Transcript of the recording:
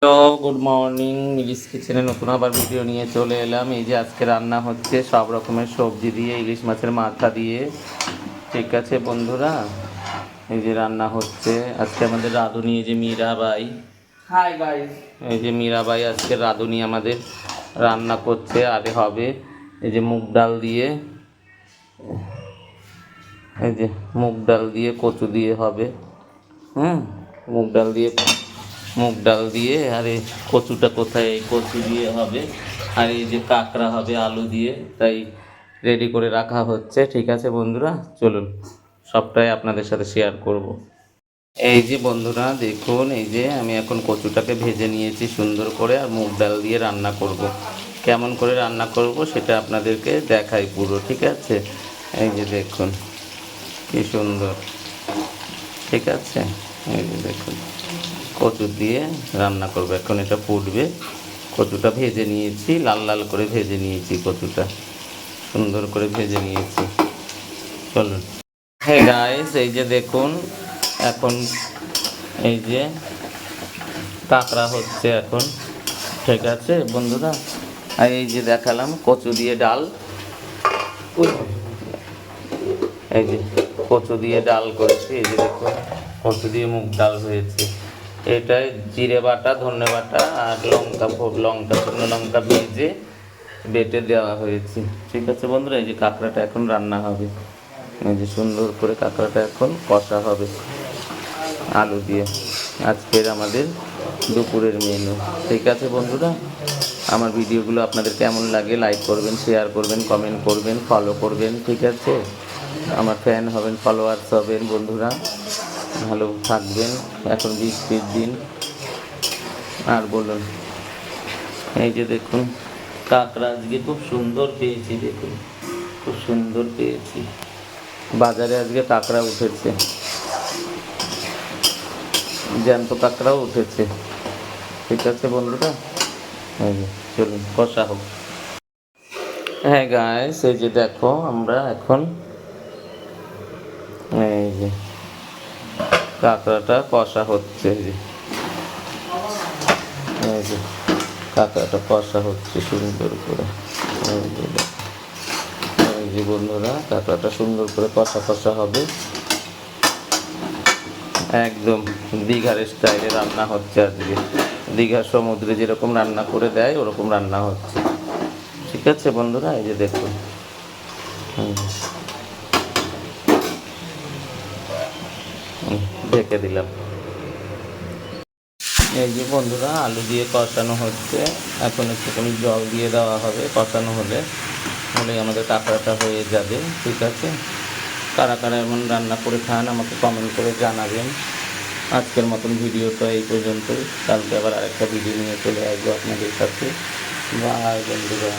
Hello, good morning. মিলিস কিচেনে নতুন আবার ভিডিও নিয়ে চলে এলাম। এই যে আজকে রান্না হচ্ছে সব রকমের সবজি দিয়ে, ইলিশ মাছের মাথা দিয়ে। ঠিক আছে বন্ধুরা, এই যে রান্না হচ্ছে আজকে আমাদের রাঁধুনি, এই যে মীরাবাই। Hi guys. এই যে মীরাবাই আজকে রাঁধুনি আমাদের রান্না করছে। আরে হবে এই যে মুগ ডাল দিয়ে, এই যে মুগ ডাল দিয়ে কচু দিয়ে হবে। মুগ ডাল দিয়ে আর এই কচুটা কোথায়, এই কচু দিয়ে হবে। আর এই যে কাঁকড়া হবে আলু দিয়ে, তাই রেডি করে রাখা হচ্ছে। ঠিক আছে বন্ধুরা, চলুন সবটাই আপনাদের সাথে শেয়ার করব। এই যে বন্ধুরা দেখুন, এই যে আমি এখন কচুটাকে ভেজে নিয়েছি সুন্দর করে, আর মুগ ডাল দিয়ে রান্না করব। কেমন করে রান্না করব সেটা আপনাদেরকে দেখাই পুরো। ঠিক আছে, এই যে দেখুন কি সুন্দর। ঠিক আছে, এই যে দেখুন কচু দিয়ে রান্না করবো। এখন এটা ফুটবে। কচুটা ভেজে নিয়েছি, লাল লাল করে ভেজে নিয়েছি, কচুটা সুন্দর করে ভেজে নিয়েছি। চলুন। হ্যাঁ গাইস, এই যে দেখুন এখন এই যে কাঁকড়া হচ্ছে এখন। ঠিক আছে বন্ধুরা, আর এই যে দেখালাম কচু দিয়ে ডাল। এই যে কচু দিয়ে ডাল করেছি, এই যে দেখুন কচু দিয়ে মুগ ডাল হয়েছে। এটাই জিরে বাটা, ধনে বাটা আর শুকনো লঙ্কা ভেজে বেটে দেওয়া হয়েছে। ঠিক আছে বন্ধুরা, এই যে কাঁকড়াটা এখন রান্না হবে। এই যে সুন্দর করে কাঁকড়াটা এখন কষা হবে আলু দিয়ে। আজকের আমাদের দুপুরের মেনু। ঠিক আছে বন্ধুরা, আমার ভিডিওগুলো আপনাদের কেমন লাগে লাইক করবেন, শেয়ার করবেন, কমেন্ট করবেন, ফলো করবেন। ঠিক আছে, আমার ফ্যান হবেন, ফলোয়ার্স হবেন বন্ধুরা। ভালো থাকবেন। এখন বৃষ্টির দিন। আর বলুন, এই যে দেখুন কাঁকড়া আজকে খুব সুন্দর পেয়েছি। দেখুন খুব সুন্দর পেয়েছি। বাজারে আজকে কাঁকড়া উঠেছে, জ্যান্ত কাঁকড়াও উঠেছে। ঠিক আছে বন্ধুরা, চলুন কষা হোক। হ্যাঁ গাইস, এই যে দেখো আমরা এখন এই যে কাঁকড়াটা কষা হচ্ছে। এই যে কাঁকড়াটা কষা হচ্ছে সুন্দর করে। এই যে বন্ধুরা কাঁকড়াটা সুন্দর করে কষা হবে। একদম দীঘার স্টাইলে রান্না হচ্ছে আজকে। দীঘার সমুদ্রে যেরকম রান্না করে দেয় ওরকম রান্না হচ্ছে। ঠিক আছে বন্ধুরা, এই যে দেখুন ঢেকে দিলাম। এই যে বন্ধুরা আলু দিয়ে কষানো হচ্ছে। এখন একটুখানি জল দিয়ে দেওয়া হবে। কষানো হলেই আমাদের কাঁকড়াটা হয়ে যাবে। ঠিক আছে, কারা কারা এমন রান্না করে খান আমাকে কমেন্ট করে জানাবেন। আজকের মতন ভিডিওটা এই পর্যন্তই। কালকে আবার আরেকটা ভিডিও নিয়ে চলে আসবো আপনাদের সাথে। বাই বন্ধুরা।